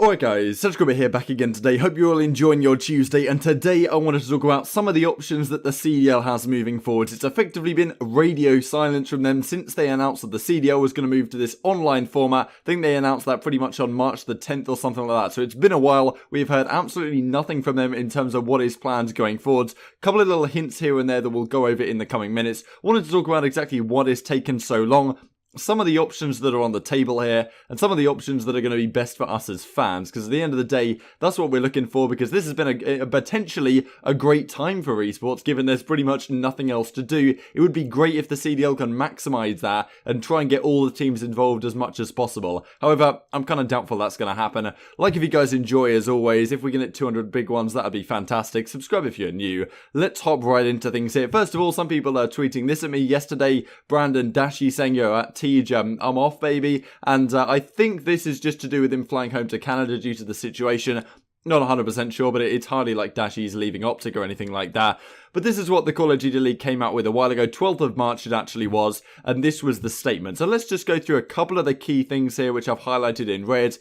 Alright guys, Subscriber here back again today. Hope you're all enjoying your Tuesday, and today I wanted to talk about some of the options that the CDL has moving forward. It's effectively been radio silence from them since they announced that the CDL was going to move to this online format. I think they announced that pretty much on March the 10th or something like that. So it's been a while. We've heard absolutely nothing from them in terms of what is planned going forward. A couple of little hints here and there that we'll go over in the coming minutes. Wanted to talk about exactly what is taken so long, some of the options that are on the table here, and some of the options that are going to be best for us as fans, because at the end of the day, that's what we're looking for, because this has been a potentially a great time for esports, given there's pretty much nothing else to do. It would be great if the CDL can maximize that and try and get all the teams involved as much as possible. However, I'm kind of doubtful that's going to happen. Like, if you guys enjoy, as always, if we can hit 200 big ones, that'd be fantastic. Subscribe if you're new. Let's hop right into things here. First of all, some people are tweeting this at me yesterday. Brandon Dashy saying, yo, I'm off, baby, and I think this is just to do with him flying home to Canada due to the situation. Not 100% sure, but it's hardly like Dashy's leaving OpTic or anything like that. But this is what the Call of Duty League came out with a while ago, 12th of March it actually was, and this was the statement. So let's just go through a couple of the key things here which I've highlighted in red.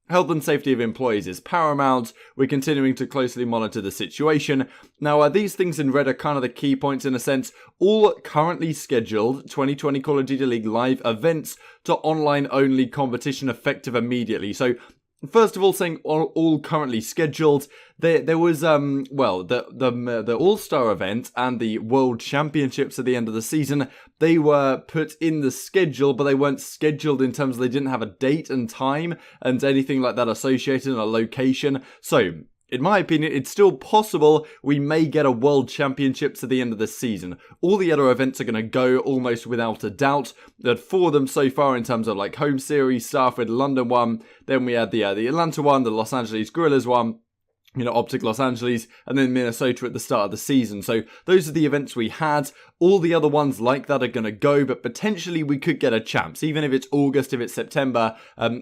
Health and safety of employees is paramount. We're continuing to closely monitor the situation. Now, these things in red are kind of the key points in a sense. All currently scheduled 2020 Call of Duty League live events to online-only competition effective immediately. So, first of all, saying all currently scheduled, there was, the All-Star event and the World Championships at the end of the season, they were put in the schedule, but they weren't scheduled in terms of they didn't have a date and time and anything like that associated in a location. So, in my opinion, it's still possible we may get a World Championships at the end of the season. All the other events are going to go almost without a doubt. There are 4 of them so far in terms of like home series stuff, with London one, then we had the Atlanta one, the Los Angeles Guerrillas one, OpTic Los Angeles, and then Minnesota at the start of the season. So those are the events we had. All the other ones like that are going to go, but potentially we could get a champs, even if it's August, if it's September,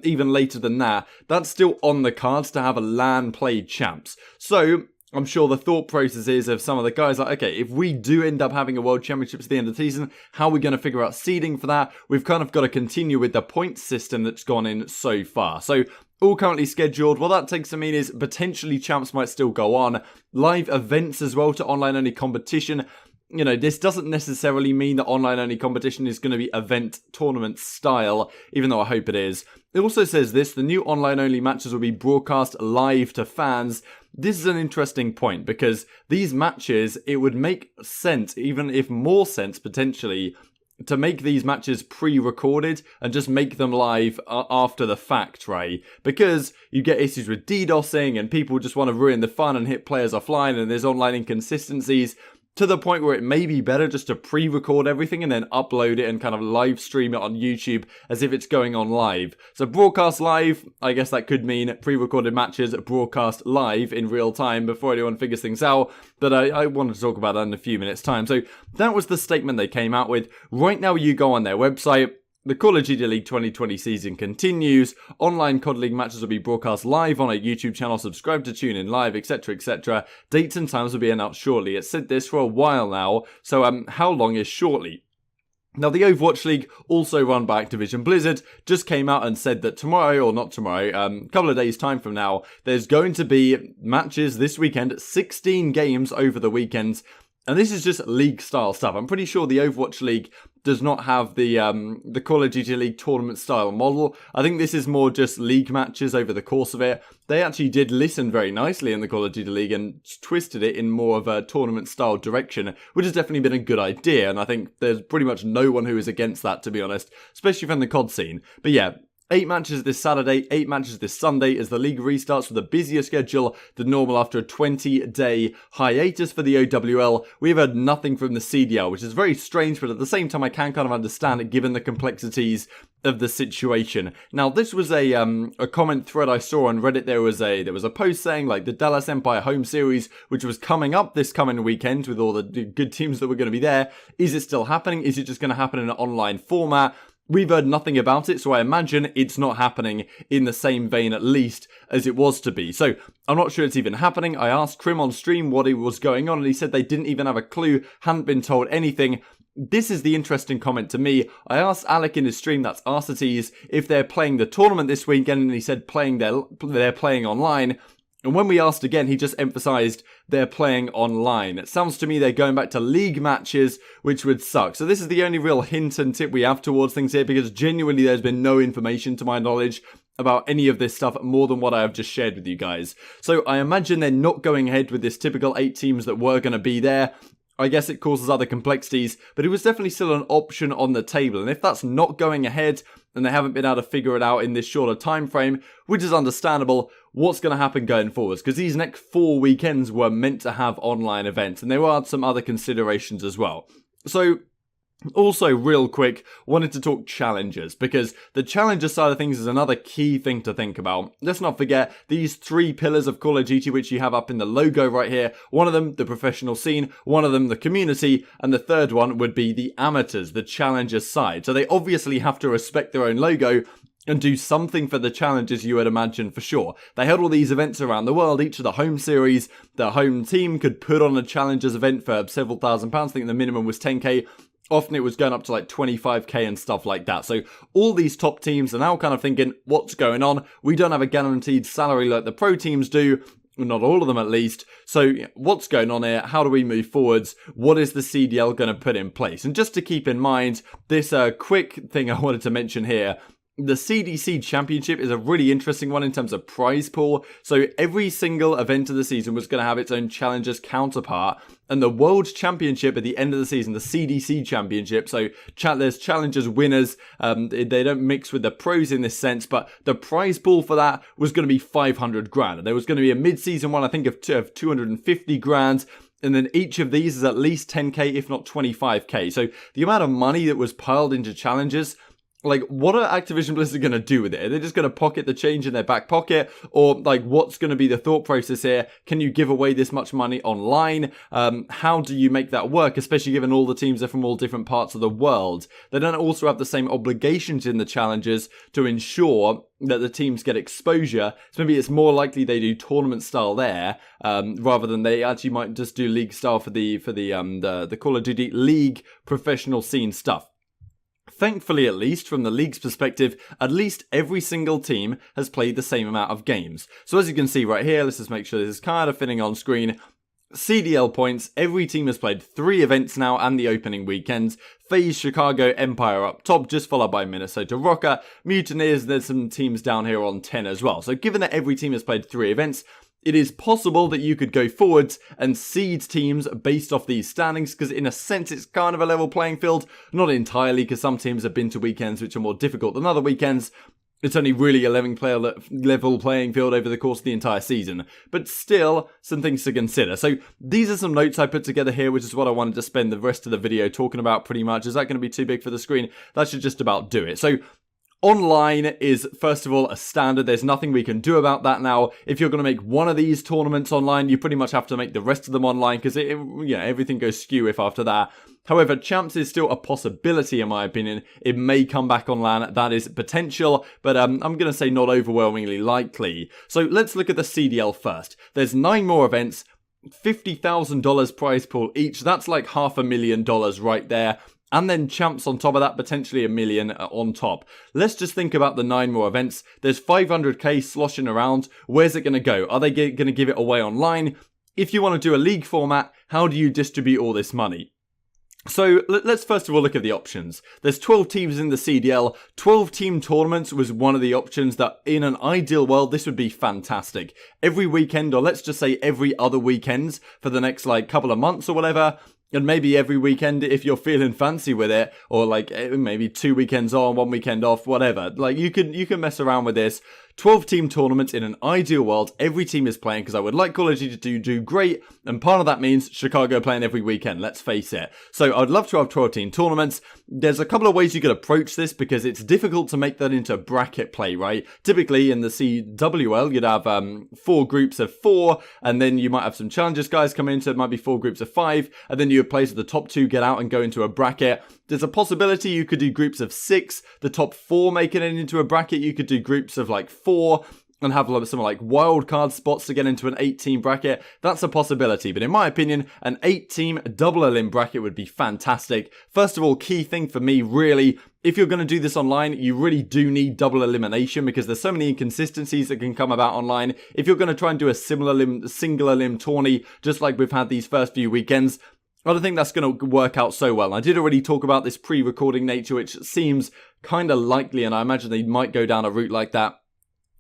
even later than that. That's still on the cards to have a LAN played champs. So I'm sure the thought process is of some of the guys like, okay, if we do end up having a World Championships at the end of the season, how are we going to figure out seeding for that? We've kind of got to continue with the point system that's gone in so far. So all currently scheduled. What that takes to mean is potentially champs might still go on. Live events as well to online-only competition. This doesn't necessarily mean that online-only competition is going to be event tournament style, even though I hope it is. It also says this, the new online-only matches will be broadcast live to fans. This is an interesting point, because these matches, it would make sense, even if more sense potentially, to make these matches pre-recorded and just make them live after the fact, right? Because you get issues with DDoSing and people just want to ruin the fun and hit players offline, and there's online inconsistencies, to the point where it may be better just to pre-record everything and then upload it and kind of live stream it on YouTube as if it's going on live. So broadcast live, I guess that could mean pre-recorded matches broadcast live in real time before anyone figures things out. But I wanted to talk about that in a few minutes' time. So that was the statement they came out with. Right now you go on their website. The Call of Duty League 2020 season continues. Online COD League matches will be broadcast live on a YouTube channel. Subscribe to tune in live, etc., etc. Dates and times will be announced shortly. It's said this for a while now, so how long is shortly? Now, the Overwatch League, also run by Activision Blizzard, just came out and said that tomorrow, or not tomorrow, a couple of days' time from now, there's going to be matches this weekend, 16 games over the weekend. And this is just league-style stuff. I'm pretty sure the Overwatch League does not have the Call of Duty League tournament-style model. I think this is more just league matches over the course of it. They actually did listen very nicely in the Call of Duty League and twisted it in more of a tournament-style direction, which has definitely been a good idea. And I think there's pretty much no one who is against that, to be honest, especially from the COD scene. But yeah, 8 matches this Saturday, 8 matches this Sunday as the league restarts with a busier schedule than normal after a 20-day hiatus for the OWL. We've heard nothing from the CDL, which is very strange, but at the same time I can kind of understand it given the complexities of the situation. Now, this was a comment thread I saw on Reddit. There was a post saying like the Dallas Empire home series, which was coming up this coming weekend with all the good teams that were going to be there. Is it still happening? Is it just going to happen in an online format? We've heard nothing about it, so I imagine it's not happening in the same vein, at least, as it was to be. So, I'm not sure it's even happening. I asked Crim on stream what was going on, and he said they didn't even have a clue, hadn't been told anything. this is the interesting comment to me. I asked Alec in his stream, that's Arcetes, if they're playing the tournament this weekend, and he said they're playing online. And when we asked again, he just emphasized they're playing online. It sounds to me they're going back to league matches, which would suck. So this is the only real hint and tip we have towards things here, because genuinely there's been no information to my knowledge about any of this stuff more than what I have just shared with you guys. So I imagine they're not going ahead with this typical 8 teams that were going to be there. I guess it causes other complexities, but it was definitely still an option on the table. And if that's not going ahead, and they haven't been able to figure it out in this shorter time frame, which is understandable, what's going to happen going forwards? Because these next 4 weekends were meant to have online events, and there are some other considerations as well. So, also, real quick, wanted to talk challenges, because the challenger side of things is another key thing to think about. Let's not forget these 3 pillars of Call of Duty, which you have up in the logo right here. One of them, the professional scene, one of them, the community, and the third one would be the amateurs, the challenger side. So they obviously have to respect their own logo and do something for the challenges, you would imagine, for sure. They held all these events around the world. Each of the home series, the home team could put on a challengers event for several £1,000s. I think the minimum was 10k. Often it was going up to like 25k and stuff like that. So all these top teams are now kind of thinking, what's going on? We don't have a guaranteed salary like the pro teams do. Not all of them at least. So what's going on here? How do we move forwards? What is the CDL going to put in place? And just to keep in mind, this quick thing I wanted to mention here. The CDC Championship is a really interesting one in terms of prize pool. So every single event of the season was going to have its own challengers counterpart. And the World Championship at the end of the season, the CDC Championship, so there's challengers winners. They don't mix with the pros in this sense, but the prize pool for that was going to be 500 grand. There was going to be a mid-season one, I think, of 250 grand. And then each of these is at least 10k, if not 25k. So the amount of money that was piled into challenges, like, what are Activision Blizzard going to do with it? Are they just going to pocket the change in their back pocket? Or, like, what's going to be the thought process here? Can you give away this much money online? How do you make that work, especially given all the teams are from all different parts of the world? They don't also have the same obligations in the challenges to ensure that the teams get exposure. So maybe it's more likely they do tournament style there, rather than they actually might just do league style for the Call of Duty League professional scene stuff. Thankfully, at least, from the league's perspective, at least every single team has played the same amount of games. So as you can see right here, let's just make sure this is kind of fitting on screen. CDL points, every team has played 3 events now and the opening weekends. FaZe, Chicago, Empire up top, just followed by Minnesota Rocker. Mutineers, there's some teams down here on 10 as well. So given that every team has played 3 events, it is possible that you could go forwards and seed teams based off these standings, because in a sense it's kind of a level playing field. Not entirely, because some teams have been to weekends which are more difficult than other weekends. It's only really a level playing field over the course of the entire season. But still, some things to consider. So these are some notes I put together here, which is what I wanted to spend the rest of the video talking about pretty much. Is that going to be too big for the screen? That should just about do it. So online is, first of all, a standard. There's nothing we can do about that now. If you're going to make one of these tournaments online, you pretty much have to make the rest of them online, because everything goes skew if after that. However, Champs is still a possibility in my opinion. It may come back on LAN. That is potential, but I'm going to say not overwhelmingly likely. So let's look at the CDL first. There's 9 more events, $50,000 prize pool each. That's like $500,000 right there. And then Champs on top of that, potentially $1 million on top. Let's just think about the 9 more events. There's 500k sloshing around. Where's it going to go? Are they going to give it away online? If you want to do a league format, how do you distribute all this money? So let's first of all look at the options. There's 12 teams in the CDL. 12 team tournaments was one of the options that in an ideal world, this would be fantastic. Every weekend, or let's just say every other weekends for the next like couple of months or whatever. And maybe every weekend if you're feeling fancy with it, or like maybe 2 weekends on, 1 weekend off, whatever. Like you can mess around with this. 12 team tournaments in an ideal world, every team is playing, because I would like Call of Duty to do great, and part of that means Chicago playing every weekend, let's face it. So I'd love to have 12 team tournaments. There's a couple of ways you could approach this, because it's difficult to make that into bracket play, right? Typically in the CWL, you'd have 4 groups of 4, and then you might have some challengers guys come in, so it might be 4 groups of 5, and then you would place the top 2 get out and go into a bracket. There's a possibility you could do groups of 6, the top 4 making it into a bracket. You could do groups of like 4, and have some like wild card spots to get into an 8-team bracket, that's a possibility. But in my opinion, an 8-team double elim bracket would be fantastic. First of all, key thing for me really, if you're going to do this online, you really do need double elimination because there's so many inconsistencies that can come about online. If you're going to try and do a single elim tourney, just like we've had these first few weekends, I don't think that's going to work out so well. I did already talk about this pre-recording nature, which seems kind of likely, and I imagine they might go down a route like that.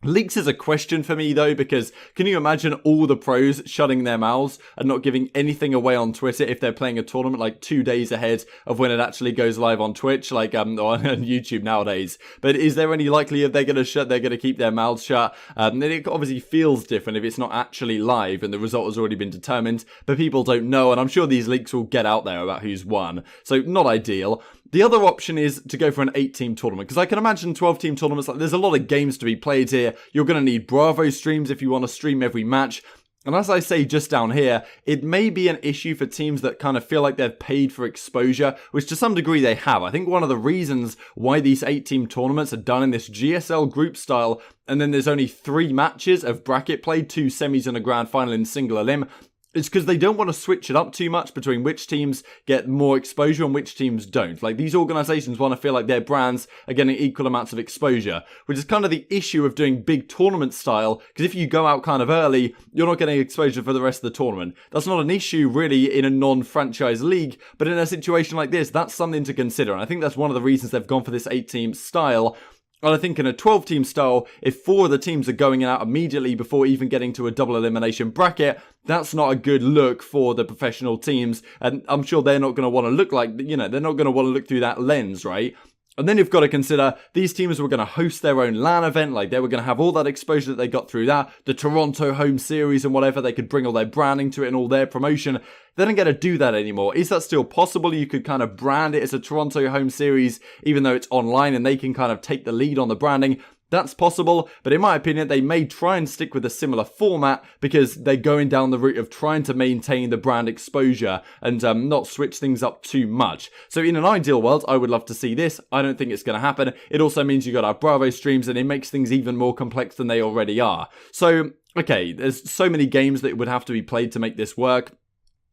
Leaks is a question for me though, because can you imagine all the pros shutting their mouths and not giving anything away on Twitter if they're playing a tournament like 2 days ahead of when it actually goes live on Twitch, like or on YouTube nowadays? But is there any likelihood they're going to keep their mouths shut? And it obviously feels different if it's not actually live and the result has already been determined, but people don't know, and I'm sure these leaks will get out there about who's won. So not ideal. The other option is to go for an 8-team tournament, because I can imagine 12-team tournaments, like there's a lot of games to be played here. You're going to need Bravo streams if you want to stream every match. And as I say just down here, it may be an issue for teams that kind of feel like they've paid for exposure, which to some degree they have. I think one of the reasons why these 8-team tournaments are done in this GSL group style, and then there's only 3 matches of bracket play, 2 semis and a grand final in single elim, it's because they don't want to switch it up too much between which teams get more exposure and which teams don't. Like, these organizations want to feel like their brands are getting equal amounts of exposure, which is kind of the issue of doing big tournament style, because if you go out kind of early, you're not getting exposure for the rest of the tournament. That's not an issue really in a non-franchise league, but in a situation like this, that's something to consider. And I think that's one of the reasons they've gone for this 8-team style. And I think in a 12-team style, if 4 of the teams are going out immediately before even getting to a double elimination bracket, that's not a good look for the professional teams. And I'm sure they're not going to want to look like, they're not going to want to look through that lens, right? And then you've got to consider these teams were going to host their own LAN event, like they were going to have all that exposure that they got through that, the Toronto home series and whatever, they could bring all their branding to it and all their promotion. They don't get to do that anymore. Is that still possible? You could kind of brand it as a Toronto home series, even though it's online and they can kind of take the lead on the branding. That's possible, but in my opinion, they may try and stick with a similar format because they're going down the route of trying to maintain the brand exposure and not switch things up too much. So in an ideal world, I would love to see this. I don't think it's going to happen. It also means you got our Bravo streams and it makes things even more complex than they already are. So, okay, there's so many games that would have to be played to make this work.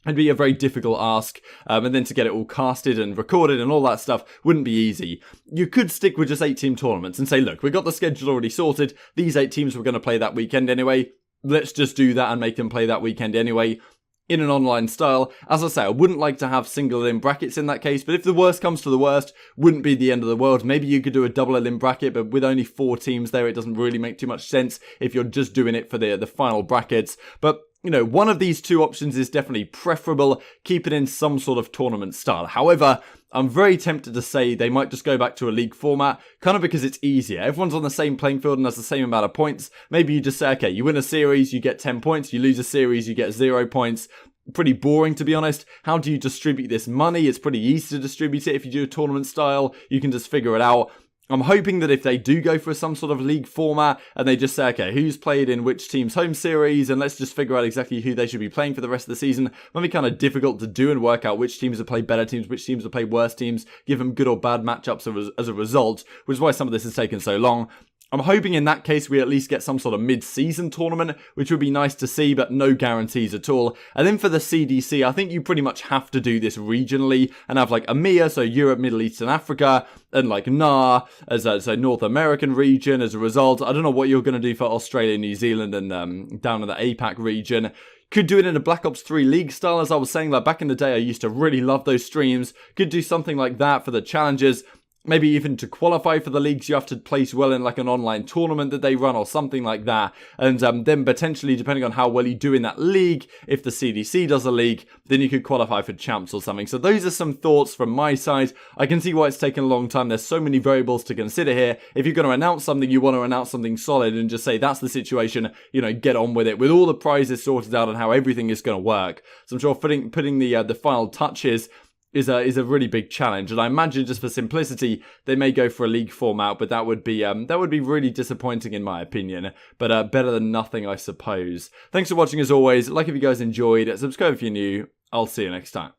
It'd be a very difficult ask, and then to get it all casted and recorded and all that stuff wouldn't be easy. You could stick with just 8-team tournaments and say, look, we got the schedule already sorted, these 8 teams were going to play that weekend anyway, let's just do that and make them play that weekend anyway, in an online style. As I say, I wouldn't like to have single elim brackets in that case, but if the worst comes to the worst, wouldn't be the end of the world. Maybe you could do a double elim bracket, but with only 4 teams there, it doesn't really make too much sense if you're just doing it for the final brackets. But one of these 2 options is definitely preferable. Keep it in some sort of tournament style. However, I'm very tempted to say they might just go back to a league format, kind of because it's easier. Everyone's on the same playing field and has the same amount of points. Maybe you just say, okay, you win a series, you get 10 points. You lose a series, you get 0 points. Pretty boring, to be honest. How do you distribute this money? It's pretty easy to distribute it. If you do a tournament style, you can just figure it out. I'm hoping that if they do go for some sort of league format and they just say, okay, who's played in which team's home series and let's just figure out exactly who they should be playing for the rest of the season, might be kind of difficult to do and work out which teams have played better teams, which teams have played worse teams, give them good or bad matchups as a result, which is why some of this has taken so long. I'm hoping in that case we at least get some sort of mid-season tournament, which would be nice to see, but no guarantees at all. And then for the CDC, I think you pretty much have to do this regionally and have like EMEA, so Europe, Middle East and Africa, and like NAR as a North American region as a result. I don't know what you're going to do for Australia, New Zealand and down in the APAC region. Could do it in a Black Ops 3 league style, as I was saying, like back in the day I used to really love those streams. Could do something like that for the challenges. Maybe even to qualify for the leagues, you have to place well in like an online tournament that they run or something like that. And then potentially, depending on how well you do in that league, if the CDC does a league, then you could qualify for champs or something. So those are some thoughts from my side. I can see why it's taken a long time. There's so many variables to consider here. If you're going to announce something, you want to announce something solid and just say that's the situation, get on with it with all the prizes sorted out and how everything is going to work. So I'm sure putting the final touches is a really big challenge, and I imagine just for simplicity they may go for a league format, but that would be really disappointing in my opinion, but better than nothing, I suppose. Thanks for watching as always. Like if you guys enjoyed, subscribe if you're new. I'll see you next time.